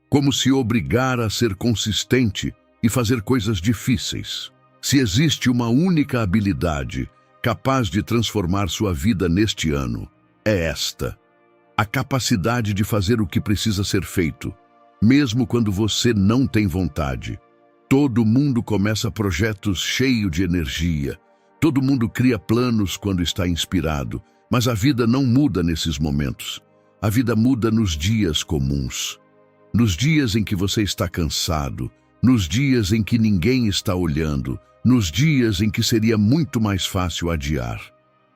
como se obrigar a ser consistente e fazer coisas difíceis. Se existe uma única habilidade capaz de transformar sua vida neste ano, é esta: a capacidade de fazer o que precisa ser feito, mesmo quando você não tem vontade. Todo mundo começa projetos cheio de energia. Todo mundo cria planos quando está inspirado, mas a vida não muda nesses momentos. A vida muda nos dias comuns. Nos dias em que você está cansado, nos dias em que ninguém está olhando, nos dias em que seria muito mais fácil adiar.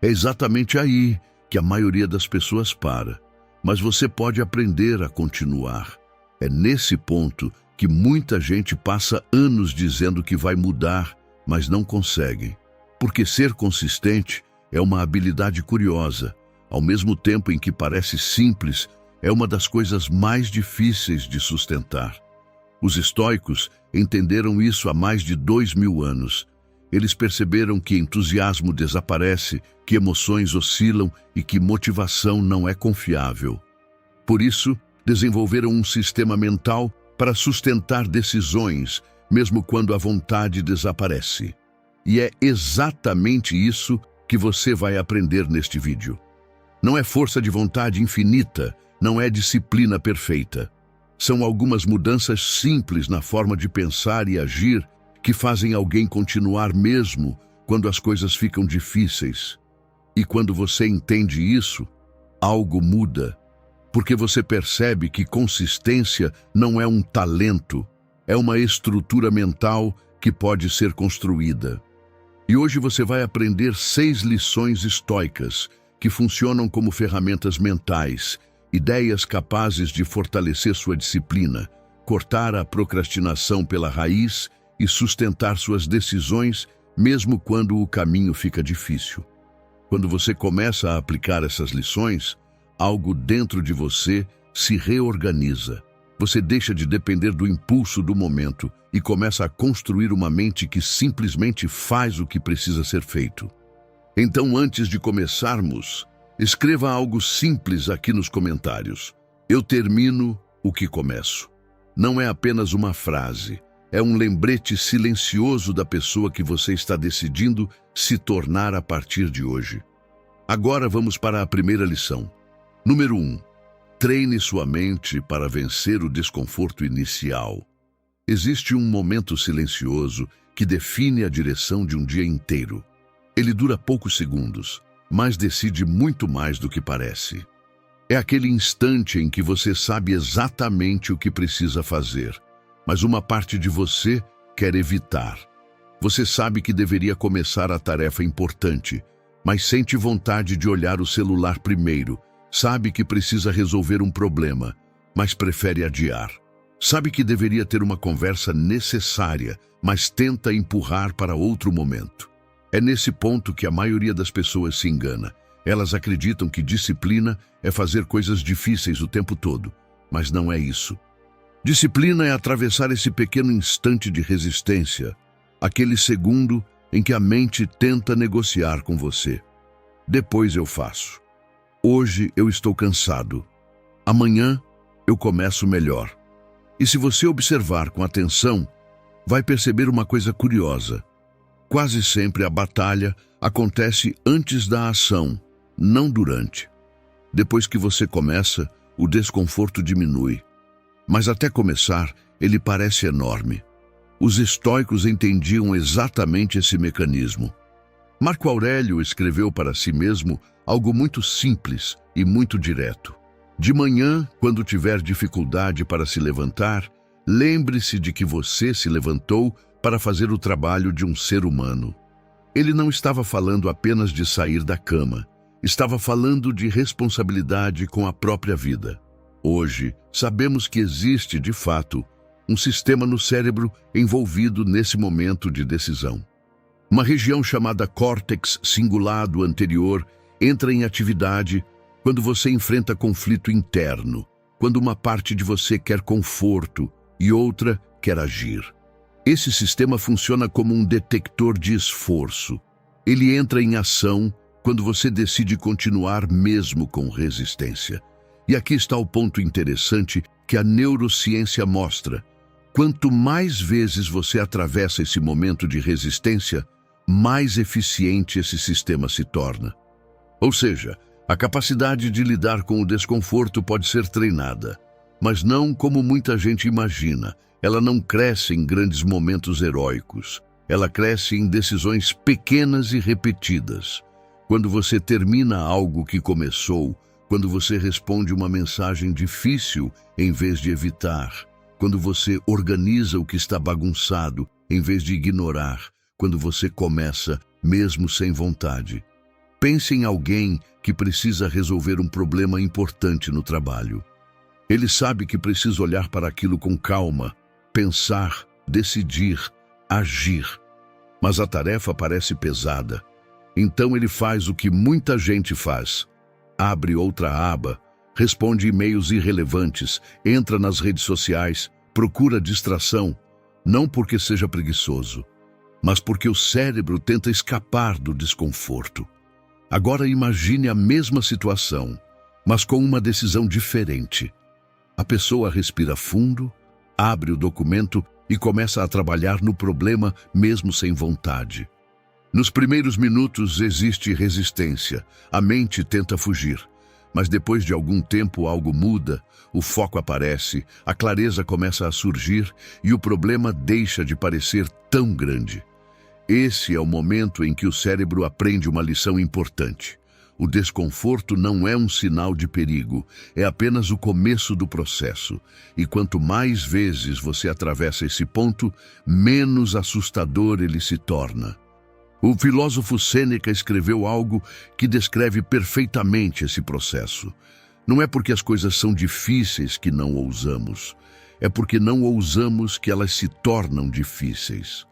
É exatamente aí que a maioria das pessoas para, mas você pode aprender a continuar. É nesse ponto que muita gente passa anos dizendo que vai mudar, mas não consegue. Porque ser consistente é uma habilidade curiosa. Ao mesmo tempo em que parece simples, é uma das coisas mais difíceis de sustentar. Os estoicos entenderam isso há mais de 2000 anos. Eles perceberam que entusiasmo desaparece, que emoções oscilam e que motivação não é confiável. Por isso, desenvolveram um sistema mental para sustentar decisões, mesmo quando a vontade desaparece. E é exatamente isso que você vai aprender neste vídeo. Não é força de vontade infinita, não é disciplina perfeita. São algumas mudanças simples na forma de pensar e agir que fazem alguém continuar mesmo quando as coisas ficam difíceis. E quando você entende isso, algo muda. Porque você percebe que consistência não é um talento, é uma estrutura mental que pode ser construída. E hoje você vai aprender 6 lições estoicas que funcionam como ferramentas mentais, ideias capazes de fortalecer sua disciplina, cortar a procrastinação pela raiz e sustentar suas decisões mesmo quando o caminho fica difícil. Quando você começa a aplicar essas lições, algo dentro de você se reorganiza. Você deixa de depender do impulso do momento e começa a construir uma mente que simplesmente faz o que precisa ser feito. Então, antes de começarmos, escreva algo simples aqui nos comentários. Eu termino o que começo. Não é apenas uma frase, é um lembrete silencioso da pessoa que você está decidindo se tornar a partir de hoje. Agora vamos para a primeira lição. Número 1. Treine sua mente para vencer o desconforto inicial. Existe um momento silencioso que define a direção de um dia inteiro. Ele dura poucos segundos, mas decide muito mais do que parece. É aquele instante em que você sabe exatamente o que precisa fazer, mas uma parte de você quer evitar. Você sabe que deveria começar a tarefa importante, mas sente vontade de olhar o celular primeiro. Sabe que precisa resolver um problema, mas prefere adiar. Sabe que deveria ter uma conversa necessária, mas tenta empurrar para outro momento. É nesse ponto que a maioria das pessoas se engana. Elas acreditam que disciplina é fazer coisas difíceis o tempo todo, mas não é isso. Disciplina é atravessar esse pequeno instante de resistência, aquele segundo em que a mente tenta negociar com você. Depois eu faço. Hoje eu estou cansado. Amanhã eu começo melhor. E se você observar com atenção, vai perceber uma coisa curiosa. Quase sempre a batalha acontece antes da ação, não durante. Depois que você começa, o desconforto diminui. Mas até começar, ele parece enorme. Os estoicos entendiam exatamente esse mecanismo. Marco Aurélio escreveu para si mesmo algo muito simples e muito direto. De manhã, quando tiver dificuldade para se levantar, lembre-se de que você se levantou para fazer o trabalho de um ser humano. Ele não estava falando apenas de sair da cama, estava falando de responsabilidade com a própria vida. Hoje, sabemos que existe, de fato, um sistema no cérebro envolvido nesse momento de decisão. Uma região chamada córtex cingulado anterior entra em atividade quando você enfrenta conflito interno, quando uma parte de você quer conforto e outra quer agir. Esse sistema funciona como um detector de esforço. Ele entra em ação quando você decide continuar mesmo com resistência. E aqui está o ponto interessante que a neurociência mostra. Quanto mais vezes você atravessa esse momento de resistência, mais eficiente esse sistema se torna. Ou seja, a capacidade de lidar com o desconforto pode ser treinada, mas não como muita gente imagina. Ela não cresce em grandes momentos heróicos. Ela cresce em decisões pequenas e repetidas. Quando você termina algo que começou, quando você responde uma mensagem difícil em vez de evitar, quando você organiza o que está bagunçado em vez de ignorar, quando você começa mesmo sem vontade. Pense em alguém que precisa resolver um problema importante no trabalho. Ele sabe que precisa olhar para aquilo com calma, pensar, decidir, agir. Mas a tarefa parece pesada. Então ele faz o que muita gente faz. Abre outra aba, responde e-mails irrelevantes, entra nas redes sociais, procura distração, não porque seja preguiçoso, mas porque o cérebro tenta escapar do desconforto. Agora imagine a mesma situação, mas com uma decisão diferente. A pessoa respira fundo, abre o documento e começa a trabalhar no problema mesmo sem vontade. Nos primeiros minutos existe resistência, a mente tenta fugir. Mas depois de algum tempo algo muda, o foco aparece, a clareza começa a surgir e o problema deixa de parecer tão grande. Esse é o momento em que o cérebro aprende uma lição importante. O desconforto não é um sinal de perigo, é apenas o começo do processo. E quanto mais vezes você atravessa esse ponto, menos assustador ele se torna. O filósofo Sêneca escreveu algo que descreve perfeitamente esse processo. Não é porque as coisas são difíceis que não ousamos. É porque não ousamos que elas se tornam difíceis.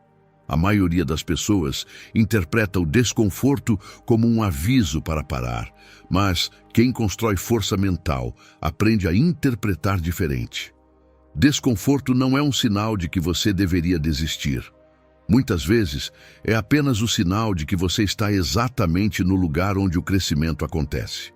A maioria das pessoas interpreta o desconforto como um aviso para parar, mas quem constrói força mental aprende a interpretar diferente. Desconforto não é um sinal de que você deveria desistir. Muitas vezes, é apenas o sinal de que você está exatamente no lugar onde o crescimento acontece.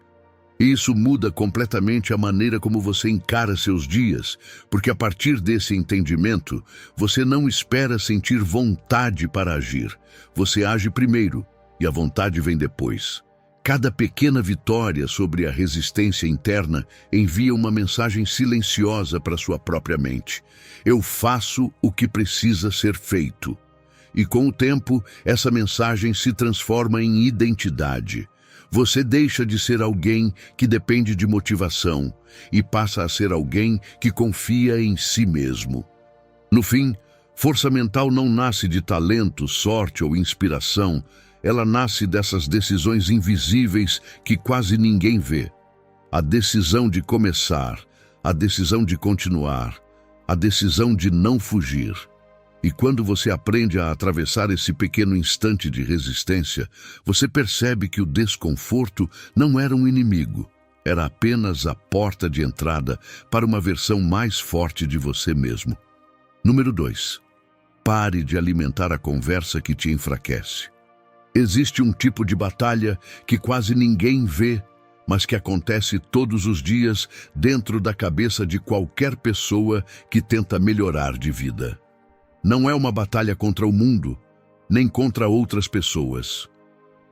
E isso muda completamente a maneira como você encara seus dias, porque a partir desse entendimento, você não espera sentir vontade para agir. Você age primeiro, e a vontade vem depois. Cada pequena vitória sobre a resistência interna envia uma mensagem silenciosa para sua própria mente. Eu faço o que precisa ser feito. E com o tempo, essa mensagem se transforma em identidade. Você deixa de ser alguém que depende de motivação e passa a ser alguém que confia em si mesmo. No fim, força mental não nasce de talento, sorte ou inspiração. Ela nasce dessas decisões invisíveis que quase ninguém vê. A decisão de começar, a decisão de continuar, a decisão de não fugir. E quando você aprende a atravessar esse pequeno instante de resistência, você percebe que o desconforto não era um inimigo, era apenas a porta de entrada para uma versão mais forte de você mesmo. Número 2. Pare de alimentar a conversa que te enfraquece. Existe um tipo de batalha que quase ninguém vê, mas que acontece todos os dias dentro da cabeça de qualquer pessoa que tenta melhorar de vida. Não é uma batalha contra o mundo, nem contra outras pessoas.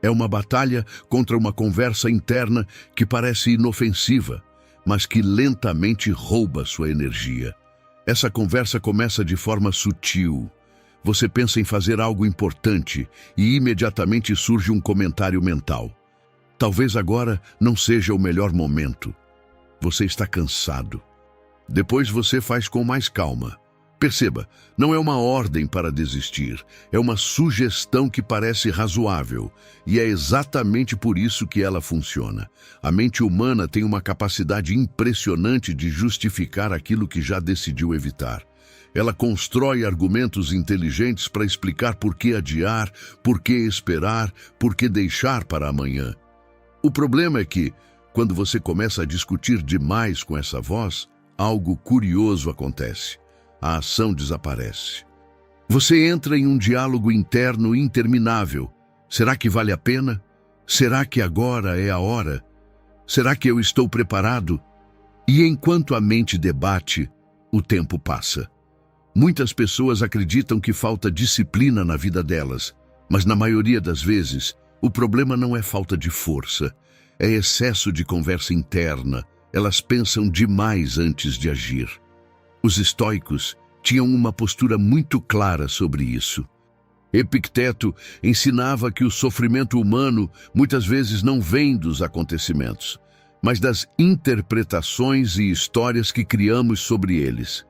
É uma batalha contra uma conversa interna que parece inofensiva, mas que lentamente rouba sua energia. Essa conversa começa de forma sutil. Você pensa em fazer algo importante e imediatamente surge um comentário mental. Talvez agora não seja o melhor momento. Você está cansado. Depois você faz com mais calma. Perceba, não é uma ordem para desistir, é uma sugestão que parece razoável, e é exatamente por isso que ela funciona. A mente humana tem uma capacidade impressionante de justificar aquilo que já decidiu evitar. Ela constrói argumentos inteligentes para explicar por que adiar, por que esperar, por que deixar para amanhã. O problema é que, quando você começa a discutir demais com essa voz, algo curioso acontece. A ação desaparece. Você entra em um diálogo interno interminável. Será que vale a pena? Será que agora é a hora? Será que eu estou preparado? E enquanto a mente debate, o tempo passa. Muitas pessoas acreditam que falta disciplina na vida delas, mas na maioria das vezes, o problema não é falta de força, é excesso de conversa interna. Elas pensam demais antes de agir. Os estoicos tinham uma postura muito clara sobre isso. Epicteto ensinava que o sofrimento humano muitas vezes não vem dos acontecimentos, mas das interpretações e histórias que criamos sobre eles.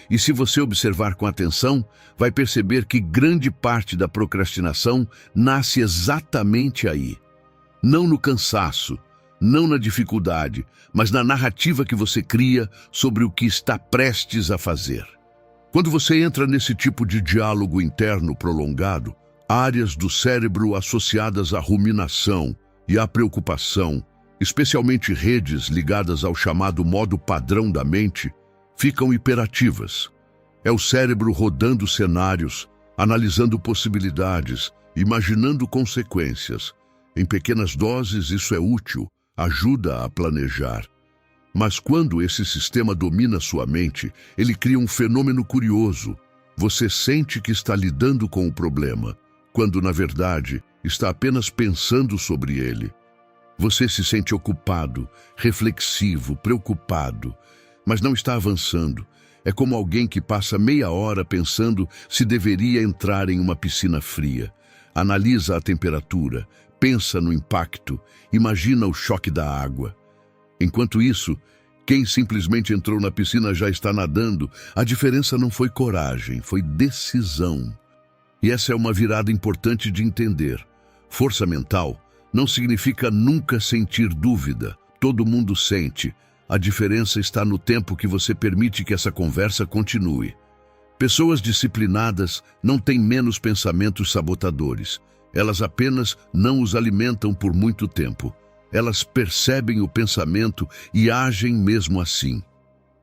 E se você observar com atenção, vai perceber que grande parte da procrastinação nasce exatamente aí. Não no cansaço, não na dificuldade, mas na narrativa que você cria sobre o que está prestes a fazer. Quando você entra nesse tipo de diálogo interno prolongado, áreas do cérebro associadas à ruminação e à preocupação, especialmente redes ligadas ao chamado modo padrão da mente, ficam hiperativas. É o cérebro rodando cenários, analisando possibilidades, imaginando consequências. Em pequenas doses isso é útil, ajuda a planejar. Mas quando esse sistema domina sua mente, ele cria um fenômeno curioso. Você sente que está lidando com o problema, quando na verdade está apenas pensando sobre ele. Você se sente ocupado, reflexivo, preocupado, mas não está avançando. É como alguém que passa meia hora pensando se deveria entrar em uma piscina fria. Analisa a temperatura, pensa no impacto, imagina o choque da água. Enquanto isso, quem simplesmente entrou na piscina já está nadando. A diferença não foi coragem, foi decisão. E essa é uma virada importante de entender. Força mental não significa nunca sentir dúvida. Todo mundo sente. A diferença está no tempo que você permite que essa conversa continue. Pessoas disciplinadas não têm menos pensamentos sabotadores. Elas apenas não os alimentam por muito tempo. Elas percebem o pensamento e agem mesmo assim.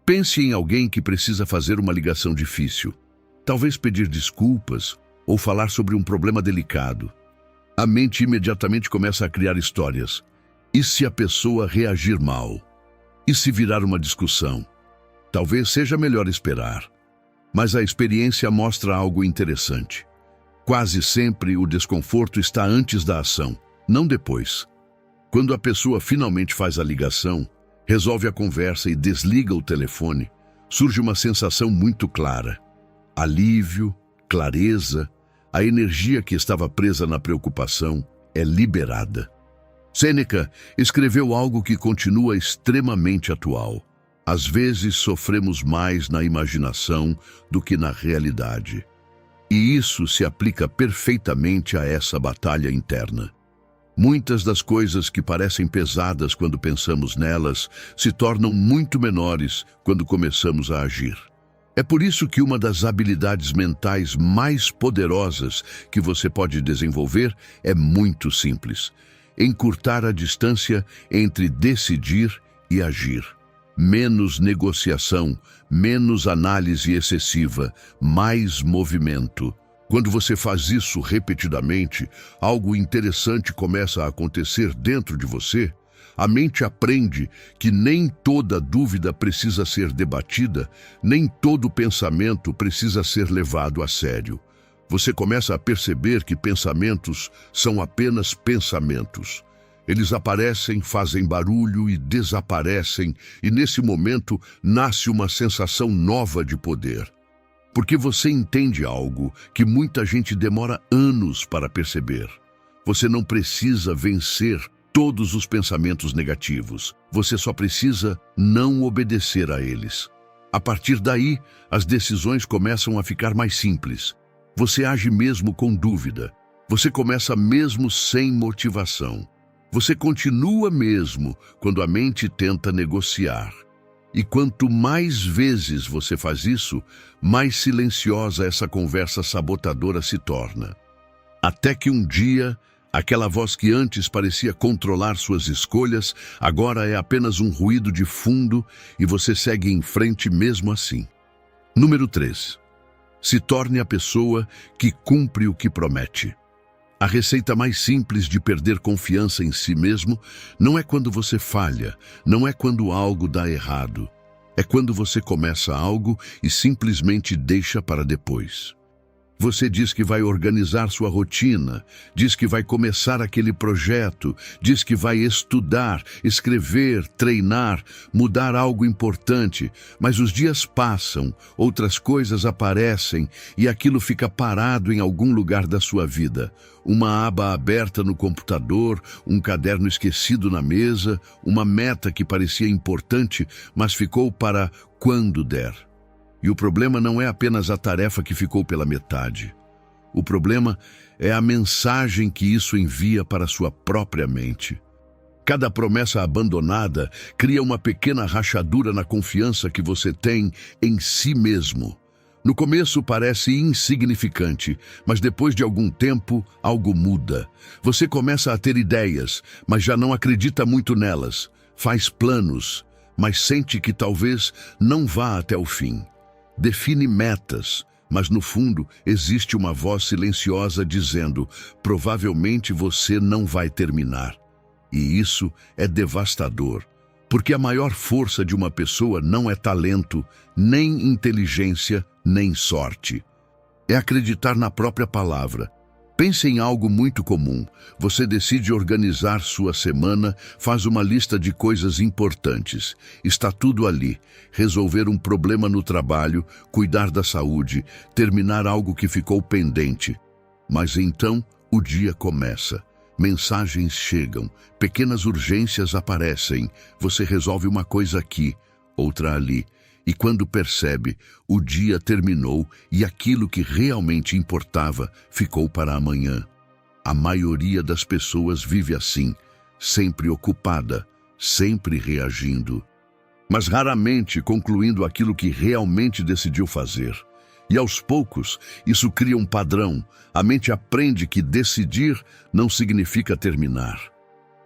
Pense em alguém que precisa fazer uma ligação difícil. Talvez pedir desculpas ou falar sobre um problema delicado. A mente imediatamente começa a criar histórias. E se a pessoa reagir mal? E se virar uma discussão? Talvez seja melhor esperar. Mas a experiência mostra algo interessante. Quase sempre o desconforto está antes da ação, não depois. Quando a pessoa finalmente faz a ligação, resolve a conversa e desliga o telefone, surge uma sensação muito clara. Alívio, clareza, a energia que estava presa na preocupação é liberada. Sêneca escreveu algo que continua extremamente atual. Às vezes sofremos mais na imaginação do que na realidade. E isso se aplica perfeitamente a essa batalha interna. Muitas das coisas que parecem pesadas quando pensamos nelas se tornam muito menores quando começamos a agir. É por isso que uma das habilidades mentais mais poderosas que você pode desenvolver é muito simples: encurtar a distância entre decidir e agir. Menos negociação, menos análise excessiva, mais movimento. Quando você faz isso repetidamente, algo interessante começa a acontecer dentro de você. A mente aprende que nem toda dúvida precisa ser debatida, nem todo pensamento precisa ser levado a sério. Você começa a perceber que pensamentos são apenas pensamentos. Eles aparecem, fazem barulho e desaparecem, e nesse momento nasce uma sensação nova de poder. Porque você entende algo que muita gente demora anos para perceber. Você não precisa vencer todos os pensamentos negativos. Você só precisa não obedecer a eles. A partir daí, as decisões começam a ficar mais simples. Você age mesmo com dúvida. Você começa mesmo sem motivação. Você continua mesmo quando a mente tenta negociar. E quanto mais vezes você faz isso, mais silenciosa essa conversa sabotadora se torna. Até que um dia, aquela voz que antes parecia controlar suas escolhas, agora é apenas um ruído de fundo e você segue em frente mesmo assim. Número 3. Se torne a pessoa que cumpre o que promete. A receita mais simples de perder confiança em si mesmo não é quando você falha, não é quando algo dá errado. É quando você começa algo e simplesmente deixa para depois. Você diz que vai organizar sua rotina, diz que vai começar aquele projeto, diz que vai estudar, escrever, treinar, mudar algo importante, mas os dias passam, outras coisas aparecem e aquilo fica parado em algum lugar da sua vida. Uma aba aberta no computador, um caderno esquecido na mesa, uma meta que parecia importante, mas ficou para quando der. E o problema não é apenas a tarefa que ficou pela metade. O problema é a mensagem que isso envia para sua própria mente. Cada promessa abandonada cria uma pequena rachadura na confiança que você tem em si mesmo. No começo parece insignificante, mas depois de algum tempo, algo muda. Você começa a ter ideias, mas já não acredita muito nelas. Faz planos, mas sente que talvez não vá até o fim. Define metas, mas no fundo existe uma voz silenciosa dizendo: provavelmente você não vai terminar. E isso é devastador, porque a maior força de uma pessoa não é talento, nem inteligência, nem sorte. É acreditar na própria palavra. Pense em algo muito comum. Você decide organizar sua semana, faz uma lista de coisas importantes. Está tudo ali. Resolver um problema no trabalho, cuidar da saúde, terminar algo que ficou pendente. Mas então o dia começa. Mensagens chegam, pequenas urgências aparecem. Você resolve uma coisa aqui, outra ali. E quando percebe, o dia terminou e aquilo que realmente importava ficou para amanhã. A maioria das pessoas vive assim, sempre ocupada, sempre reagindo, mas raramente concluindo aquilo que realmente decidiu fazer. E aos poucos, isso cria um padrão. A mente aprende que decidir não significa terminar.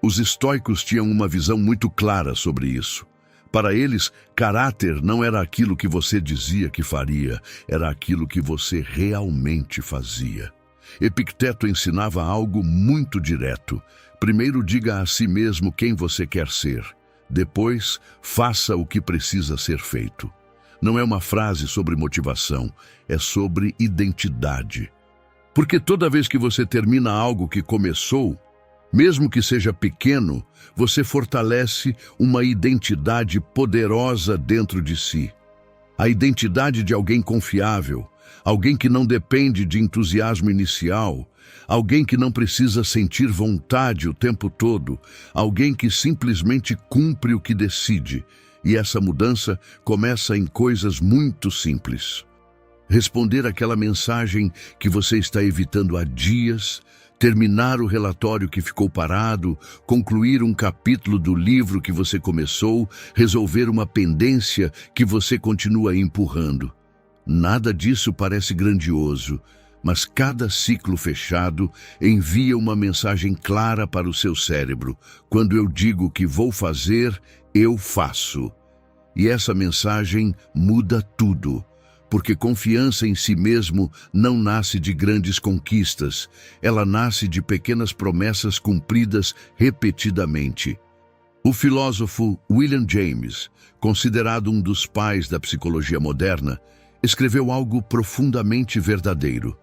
Os estoicos tinham uma visão muito clara sobre isso. Para eles, caráter não era aquilo que você dizia que faria, era aquilo que você realmente fazia. Epicteto ensinava algo muito direto. Primeiro diga a si mesmo quem você quer ser. Depois, faça o que precisa ser feito. Não é uma frase sobre motivação, é sobre identidade. Porque toda vez que você termina algo que começou, mesmo que seja pequeno, você fortalece uma identidade poderosa dentro de si. A identidade de alguém confiável, alguém que não depende de entusiasmo inicial, alguém que não precisa sentir vontade o tempo todo, alguém que simplesmente cumpre o que decide. E essa mudança começa em coisas muito simples. Responder aquela mensagem que você está evitando há dias, terminar o relatório que ficou parado, concluir um capítulo do livro que você começou, resolver uma pendência que você continua empurrando. Nada disso parece grandioso, mas cada ciclo fechado envia uma mensagem clara para o seu cérebro. Quando eu digo que vou fazer, eu faço. E essa mensagem muda tudo. Porque confiança em si mesmo não nasce de grandes conquistas, ela nasce de pequenas promessas cumpridas repetidamente. O filósofo William James, considerado um dos pais da psicologia moderna, escreveu algo profundamente verdadeiro.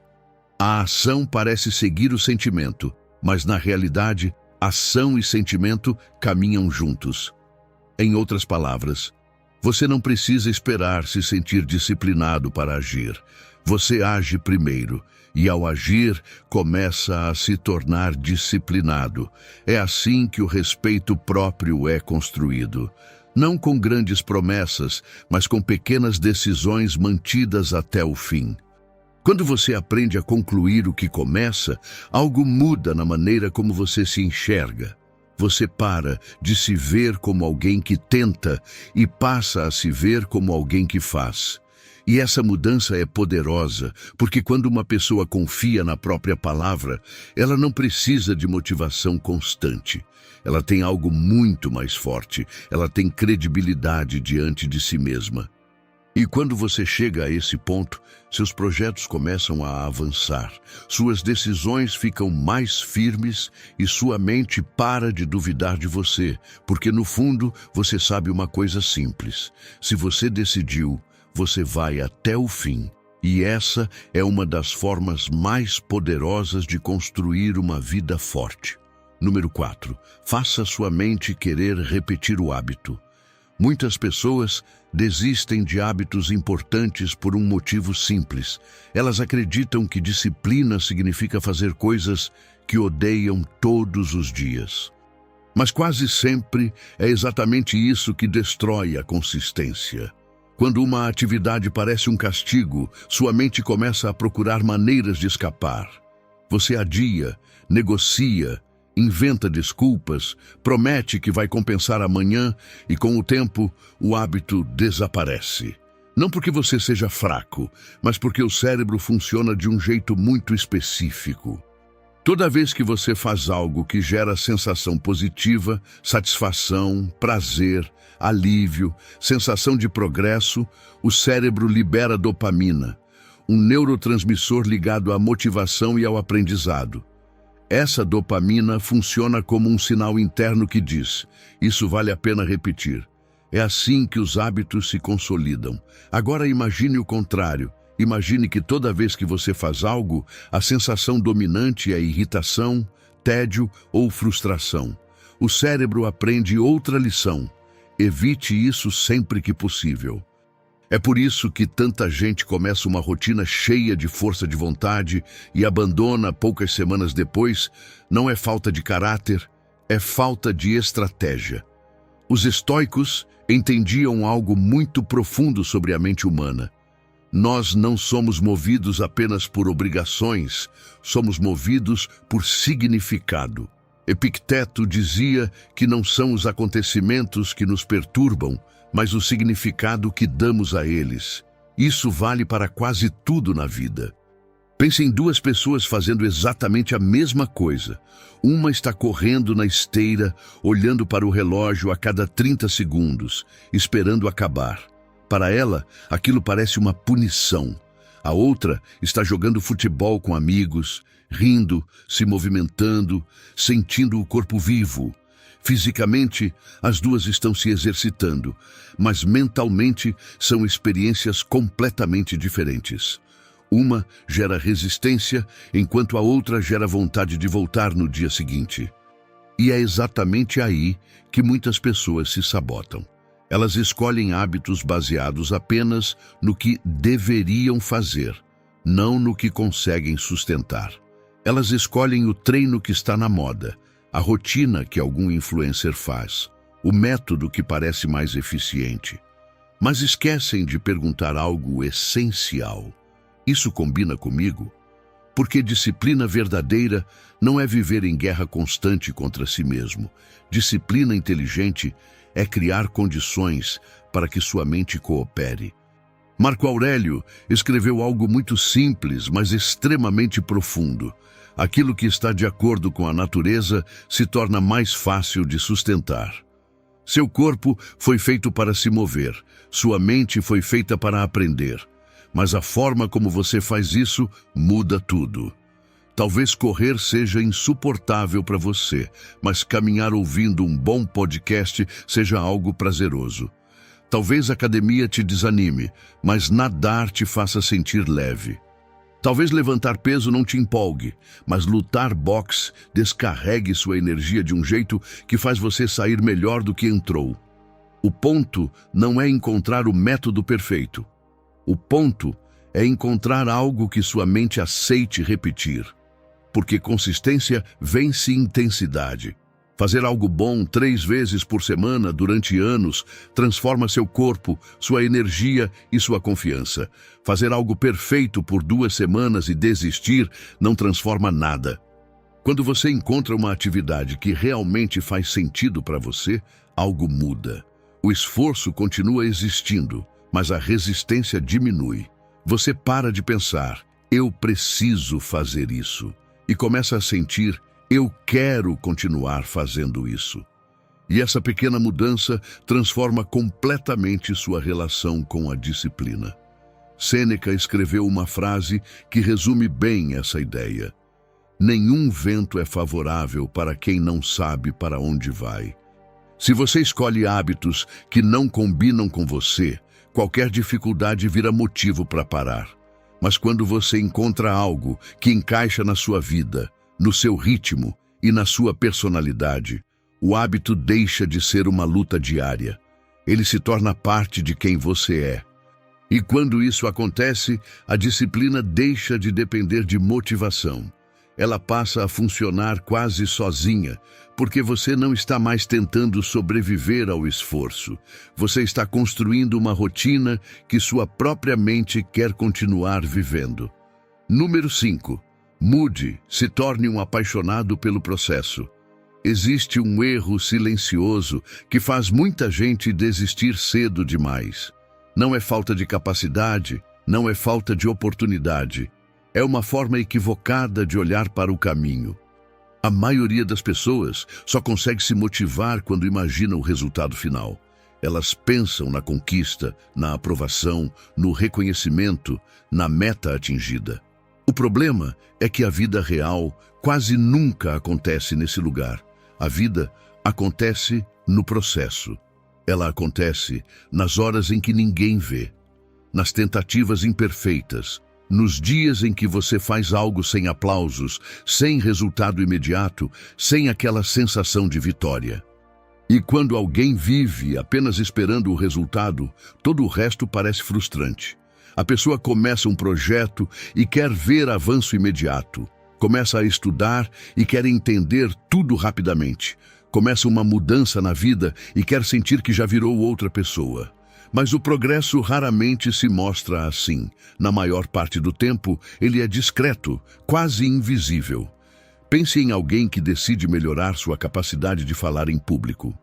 A ação parece seguir o sentimento, mas na realidade, ação e sentimento caminham juntos. Em outras palavras, você não precisa esperar se sentir disciplinado para agir. Você age primeiro, e ao agir, começa a se tornar disciplinado. É assim que o respeito próprio é construído. Não com grandes promessas, mas com pequenas decisões mantidas até o fim. Quando você aprende a concluir o que começa, algo muda na maneira como você se enxerga. Você para de se ver como alguém que tenta e passa a se ver como alguém que faz. E essa mudança é poderosa, porque quando uma pessoa confia na própria palavra, ela não precisa de motivação constante. Ela tem algo muito mais forte, ela tem credibilidade diante de si mesma. E quando você chega a esse ponto, seus projetos começam a avançar, suas decisões ficam mais firmes e sua mente para de duvidar de você, porque no fundo você sabe uma coisa simples: se você decidiu, você vai até o fim. E essa é uma das formas mais poderosas de construir uma vida forte. Número 4. Faça sua mente querer repetir o hábito. Muitas pessoas desistem de hábitos importantes por um motivo simples. Elas acreditam que disciplina significa fazer coisas que odeiam todos os dias. Mas quase sempre é exatamente isso que destrói a consistência. Quando uma atividade parece um castigo, sua mente começa a procurar maneiras de escapar. Você adia, negocia, inventa desculpas, promete que vai compensar amanhã e, com o tempo, o hábito desaparece. Não porque você seja fraco, mas porque o cérebro funciona de um jeito muito específico. Toda vez que você faz algo que gera sensação positiva, satisfação, prazer, alívio, sensação de progresso, o cérebro libera dopamina, um neurotransmissor ligado à motivação e ao aprendizado. Essa dopamina funciona como um sinal interno que diz: isso vale a pena repetir. É assim que os hábitos se consolidam. Agora imagine o contrário. Imagine que toda vez que você faz algo, a sensação dominante é irritação, tédio ou frustração. O cérebro aprende outra lição: evite isso sempre que possível. É por isso que tanta gente começa uma rotina cheia de força de vontade e abandona poucas semanas depois. Não é falta de caráter, é falta de estratégia. Os estoicos entendiam algo muito profundo sobre a mente humana. Nós não somos movidos apenas por obrigações, somos movidos por significado. Epicteto dizia que não são os acontecimentos que nos perturbam, mas o significado que damos a eles. Isso vale para quase tudo na vida. Pense em duas pessoas fazendo exatamente a mesma coisa. Uma está correndo na esteira, olhando para o relógio a cada 30 segundos, esperando acabar. Para ela, aquilo parece uma punição. A outra está jogando futebol com amigos, rindo, se movimentando, sentindo o corpo vivo. Fisicamente, as duas estão se exercitando, mas mentalmente são experiências completamente diferentes. Uma gera resistência, enquanto a outra gera vontade de voltar no dia seguinte. E é exatamente aí que muitas pessoas se sabotam. Elas escolhem hábitos baseados apenas no que deveriam fazer, não no que conseguem sustentar. Elas escolhem o treino que está na moda, a rotina que algum influencer faz, o método que parece mais eficiente. Mas esquecem de perguntar algo essencial: isso combina comigo? Porque disciplina verdadeira não é viver em guerra constante contra si mesmo. Disciplina inteligente é criar condições para que sua mente coopere. Marco Aurélio escreveu algo muito simples, mas extremamente profundo. Aquilo que está de acordo com a natureza se torna mais fácil de sustentar. Seu corpo foi feito para se mover, sua mente foi feita para aprender. Mas a forma como você faz isso muda tudo. Talvez correr seja insuportável para você, mas caminhar ouvindo um bom podcast seja algo prazeroso. Talvez a academia te desanime, mas nadar te faça sentir leve. Talvez levantar peso não te empolgue, mas lutar boxe descarregue sua energia de um jeito que faz você sair melhor do que entrou. O ponto não é encontrar o método perfeito. O ponto é encontrar algo que sua mente aceite repetir. Porque consistência vence intensidade. Fazer algo bom 3 vezes por semana durante anos transforma seu corpo, sua energia e sua confiança. Fazer algo perfeito por 2 semanas e desistir não transforma nada. Quando você encontra uma atividade que realmente faz sentido para você, algo muda. O esforço continua existindo, mas a resistência diminui. Você para de pensar: eu preciso fazer isso, e começa a sentir: eu quero continuar fazendo isso. E essa pequena mudança transforma completamente sua relação com a disciplina. Sêneca escreveu uma frase que resume bem essa ideia. Nenhum vento é favorável para quem não sabe para onde vai. Se você escolhe hábitos que não combinam com você, qualquer dificuldade vira motivo para parar. Mas quando você encontra algo que encaixa na sua vida, no seu ritmo e na sua personalidade, o hábito deixa de ser uma luta diária. Ele se torna parte de quem você é. E quando isso acontece, a disciplina deixa de depender de motivação. Ela passa a funcionar quase sozinha, porque você não está mais tentando sobreviver ao esforço. Você está construindo uma rotina que sua própria mente quer continuar vivendo. Número 5. Mude, se torne um apaixonado pelo processo. Existe um erro silencioso que faz muita gente desistir cedo demais. Não é falta de capacidade, não é falta de oportunidade. É uma forma equivocada de olhar para o caminho. A maioria das pessoas só consegue se motivar quando imagina o resultado final. Elas pensam na conquista, na aprovação, no reconhecimento, na meta atingida. O problema é que a vida real quase nunca acontece nesse lugar. A vida acontece no processo. Ela acontece nas horas em que ninguém vê, nas tentativas imperfeitas, nos dias em que você faz algo sem aplausos, sem resultado imediato, sem aquela sensação de vitória. E quando alguém vive apenas esperando o resultado, todo o resto parece frustrante. A pessoa começa um projeto e quer ver avanço imediato. Começa a estudar e quer entender tudo rapidamente. Começa uma mudança na vida e quer sentir que já virou outra pessoa. Mas o progresso raramente se mostra assim. Na maior parte do tempo, ele é discreto, quase invisível. Pense em alguém que decide melhorar sua capacidade de falar em público.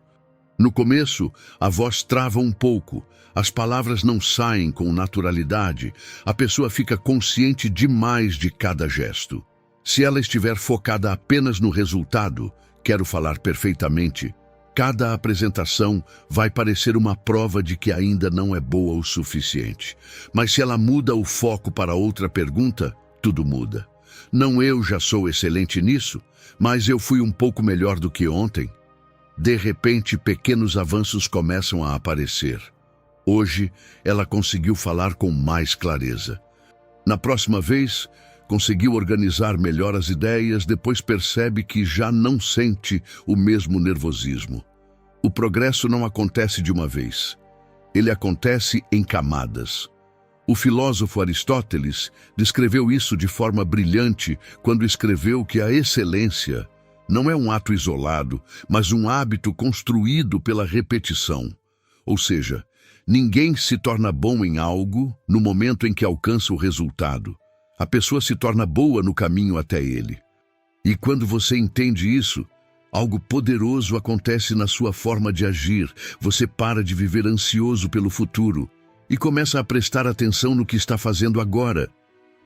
No começo, a voz trava um pouco, as palavras não saem com naturalidade, a pessoa fica consciente demais de cada gesto. Se ela estiver focada apenas no resultado, quero falar perfeitamente, cada apresentação vai parecer uma prova de que ainda não é boa o suficiente. Mas se ela muda o foco para outra pergunta, tudo muda. Não, eu já sou excelente nisso, mas eu fui um pouco melhor do que ontem. De repente, pequenos avanços começam a aparecer. Hoje, ela conseguiu falar com mais clareza. Na próxima vez, conseguiu organizar melhor as ideias, depois percebe que já não sente o mesmo nervosismo. O progresso não acontece de uma vez. Ele acontece em camadas. O filósofo Aristóteles descreveu isso de forma brilhante quando escreveu que a excelência não é um ato isolado, mas um hábito construído pela repetição. Ou seja, ninguém se torna bom em algo no momento em que alcança o resultado. A pessoa se torna boa no caminho até ele. E quando você entende isso, algo poderoso acontece na sua forma de agir. Você para de viver ansioso pelo futuro e começa a prestar atenção no que está fazendo agora,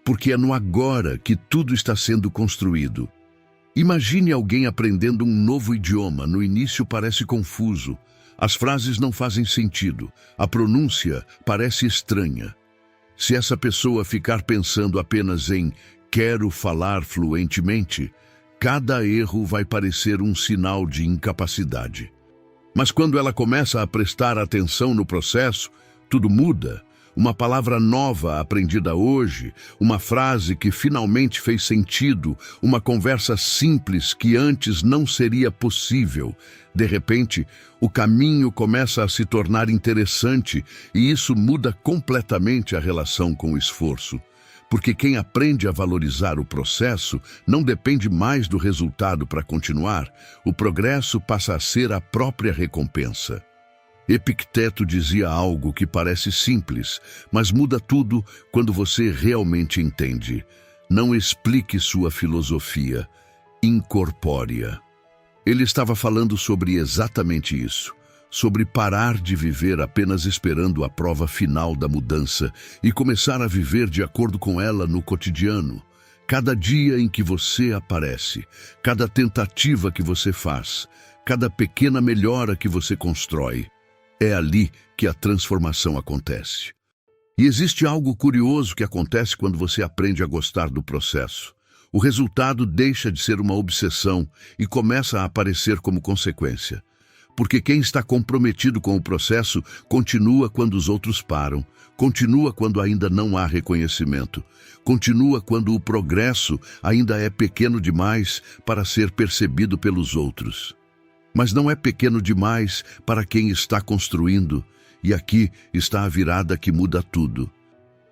porque é no agora que tudo está sendo construído. Imagine alguém aprendendo um novo idioma. No início parece confuso. As frases não fazem sentido. A pronúncia parece estranha. Se essa pessoa ficar pensando apenas em quero falar fluentemente, cada erro vai parecer um sinal de incapacidade. Mas quando ela começa a prestar atenção no processo, tudo muda. Uma palavra nova aprendida hoje, uma frase que finalmente fez sentido, uma conversa simples que antes não seria possível. De repente, o caminho começa a se tornar interessante e isso muda completamente a relação com o esforço. Porque quem aprende a valorizar o processo não depende mais do resultado para continuar. O progresso passa a ser a própria recompensa. Epicteto dizia algo que parece simples, mas muda tudo quando você realmente entende. Não explique sua filosofia, incorpore-a. Ele estava falando sobre exatamente isso, sobre parar de viver apenas esperando a prova final da mudança e começar a viver de acordo com ela no cotidiano. Cada dia em que você aparece, cada tentativa que você faz, cada pequena melhora que você constrói. É ali que a transformação acontece. E existe algo curioso que acontece quando você aprende a gostar do processo. O resultado deixa de ser uma obsessão e começa a aparecer como consequência. Porque quem está comprometido com o processo continua quando os outros param, continua quando ainda não há reconhecimento, continua quando o progresso ainda é pequeno demais para ser percebido pelos outros. Mas não é pequeno demais para quem está construindo, e aqui está a virada que muda tudo.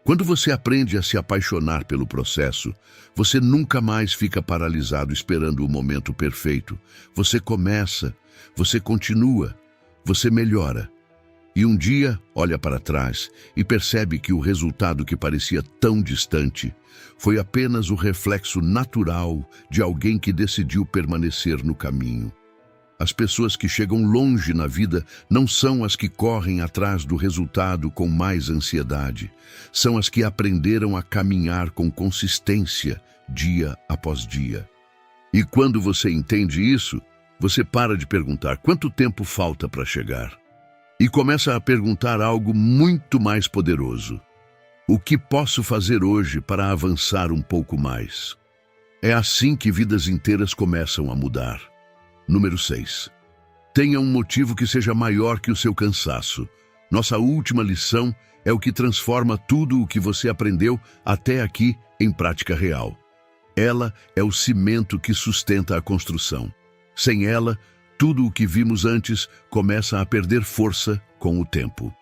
Quando você aprende a se apaixonar pelo processo, você nunca mais fica paralisado esperando o momento perfeito. Você começa, você continua, você melhora. E um dia olha para trás e percebe que o resultado que parecia tão distante foi apenas o reflexo natural de alguém que decidiu permanecer no caminho. As pessoas que chegam longe na vida não são as que correm atrás do resultado com mais ansiedade. São as que aprenderam a caminhar com consistência, dia após dia. E quando você entende isso, você para de perguntar quanto tempo falta para chegar. E começa a perguntar algo muito mais poderoso. O que posso fazer hoje para avançar um pouco mais? É assim que vidas inteiras começam a mudar. Número 6. Tenha um motivo que seja maior que o seu cansaço. Nossa última lição é o que transforma tudo o que você aprendeu até aqui em prática real. Ela é o cimento que sustenta a construção. Sem ela, tudo o que vimos antes começa a perder força com o tempo.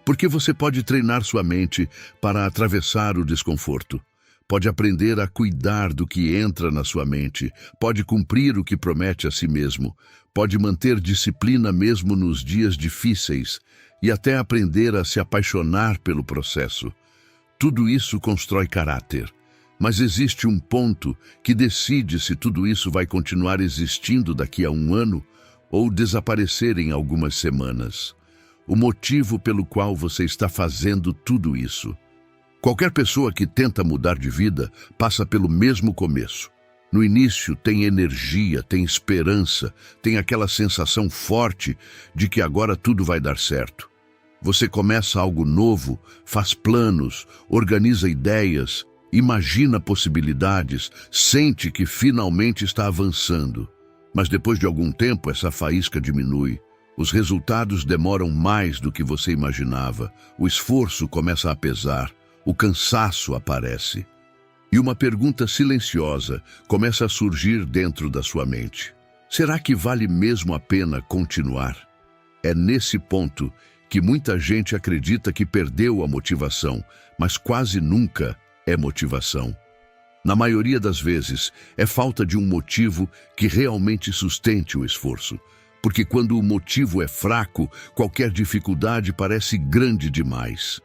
Porque você pode treinar sua mente para atravessar o desconforto. Pode aprender a cuidar do que entra na sua mente, pode cumprir o que promete a si mesmo, pode manter disciplina mesmo nos dias difíceis e até aprender a se apaixonar pelo processo. Tudo isso constrói caráter, mas existe um ponto que decide se tudo isso vai continuar existindo daqui a um ano ou desaparecer em algumas semanas. O motivo pelo qual você está fazendo tudo isso. Qualquer pessoa que tenta mudar de vida passa pelo mesmo começo. No início tem energia, tem esperança, tem aquela sensação forte de que agora tudo vai dar certo. Você começa algo novo, faz planos, organiza ideias, imagina possibilidades, sente que finalmente está avançando. Mas depois de algum tempo essa faísca diminui. Os resultados demoram mais do que você imaginava. O esforço começa a pesar. O cansaço aparece. E uma pergunta silenciosa começa a surgir dentro da sua mente. Será que vale mesmo a pena continuar? É nesse ponto que muita gente acredita que perdeu a motivação, mas quase nunca é motivação. Na maioria das vezes, é falta de um motivo que realmente sustente o esforço. Porque quando o motivo é fraco, qualquer dificuldade parece grande demais.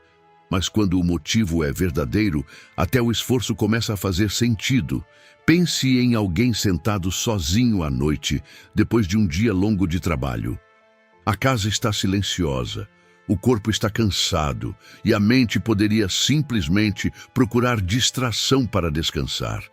Mas quando o motivo é verdadeiro, até o esforço começa a fazer sentido. Pense em alguém sentado sozinho à noite, depois de um dia longo de trabalho. A casa está silenciosa, o corpo está cansado e a mente poderia simplesmente procurar distração para descansar.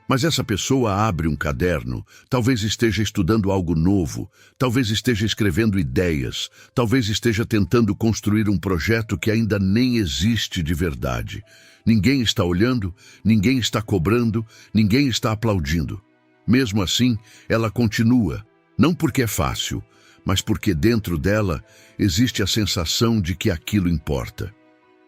Mas essa pessoa abre um caderno, talvez esteja estudando algo novo, talvez esteja escrevendo ideias, talvez esteja tentando construir um projeto que ainda nem existe de verdade. Ninguém está olhando, ninguém está cobrando, ninguém está aplaudindo. Mesmo assim, ela continua, não porque é fácil, mas porque dentro dela existe a sensação de que aquilo importa.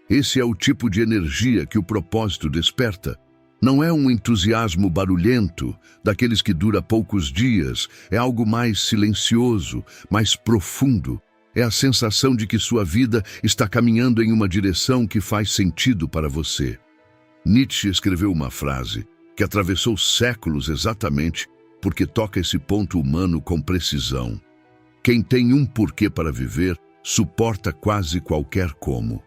Esse é o tipo de energia que o propósito desperta. Não é um entusiasmo barulhento, daqueles que dura poucos dias, é algo mais silencioso, mais profundo. É a sensação de que sua vida está caminhando em uma direção que faz sentido para você. Nietzsche escreveu uma frase que atravessou séculos exatamente porque toca esse ponto humano com precisão. Quem tem um porquê para viver, suporta quase qualquer como.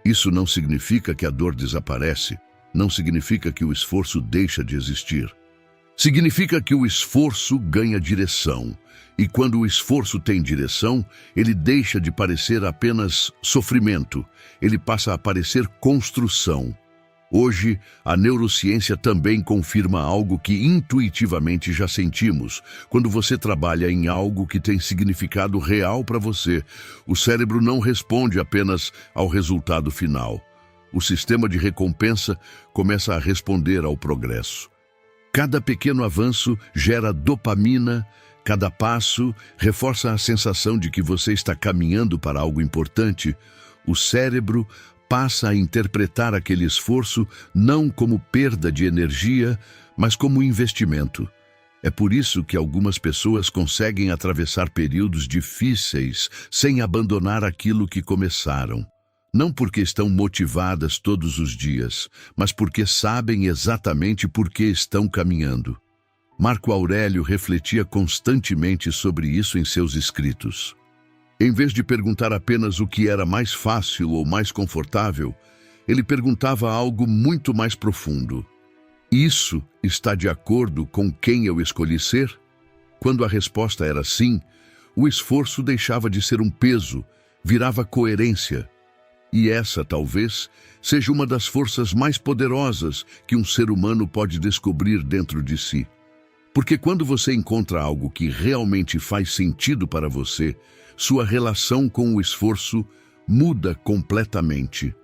Isso não significa que a dor desaparece, não significa que o esforço deixa de existir. Significa que o esforço ganha direção. E quando o esforço tem direção, ele deixa de parecer apenas sofrimento. Ele passa a parecer construção. Hoje, a neurociência também confirma algo que intuitivamente já sentimos. Quando você trabalha em algo que tem significado real para você, o cérebro não responde apenas ao resultado final. O sistema de recompensa começa a responder ao progresso. Cada pequeno avanço gera dopamina, cada passo reforça a sensação de que você está caminhando para algo importante. O cérebro passa a interpretar aquele esforço não como perda de energia, mas como investimento. É por isso que algumas pessoas conseguem atravessar períodos difíceis sem abandonar aquilo que começaram. Não porque estão motivadas todos os dias, mas porque sabem exatamente por que estão caminhando. Marco Aurélio refletia constantemente sobre isso em seus escritos. Em vez de perguntar apenas o que era mais fácil ou mais confortável, ele perguntava algo muito mais profundo. Isso está de acordo com quem eu escolhi ser? Quando a resposta era sim, o esforço deixava de ser um peso, virava coerência. E essa, talvez, seja uma das forças mais poderosas que um ser humano pode descobrir dentro de si. Porque quando você encontra algo que realmente faz sentido para você, sua relação com o esforço muda completamente.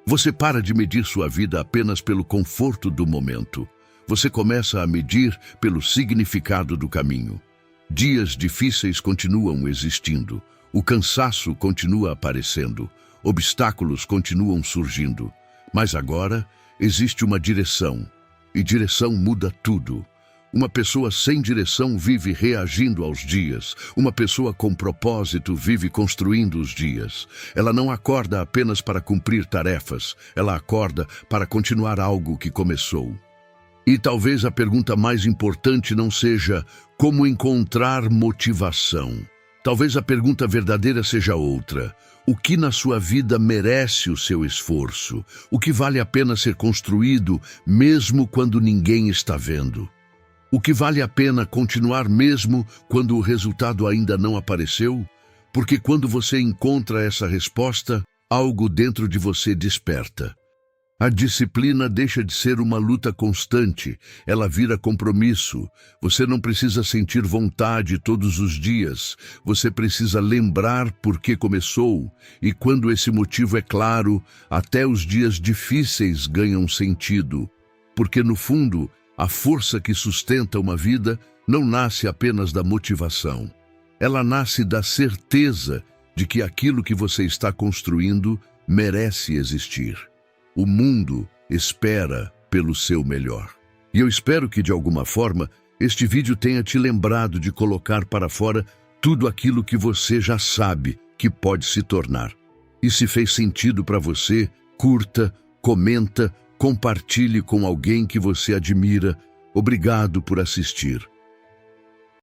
Você para de medir sua vida apenas pelo conforto do momento. Você começa a medir pelo significado do caminho. Dias difíceis continuam existindo. O cansaço continua aparecendo. Obstáculos continuam surgindo. Mas agora existe uma direção. E direção muda tudo. Uma pessoa sem direção vive reagindo aos dias. Uma pessoa com propósito vive construindo os dias. Ela não acorda apenas para cumprir tarefas. Ela acorda para continuar algo que começou. E talvez a pergunta mais importante não seja como encontrar motivação. Talvez a pergunta verdadeira seja outra. O que na sua vida merece o seu esforço? O que vale a pena ser construído mesmo quando ninguém está vendo? O que vale a pena continuar mesmo quando o resultado ainda não apareceu? Porque quando você encontra essa resposta, algo dentro de você desperta. A disciplina deixa de ser uma luta constante, ela vira compromisso. Você não precisa sentir vontade todos os dias, você precisa lembrar por que começou, e quando esse motivo é claro, até os dias difíceis ganham sentido. Porque no fundo, a força que sustenta uma vida não nasce apenas da motivação. Ela nasce da certeza de que aquilo que você está construindo merece existir. O mundo espera pelo seu melhor. E eu espero que, de alguma forma, este vídeo tenha te lembrado de colocar para fora tudo aquilo que você já sabe que pode se tornar. E se fez sentido para você, curta, comenta, compartilhe com alguém que você admira. Obrigado por assistir.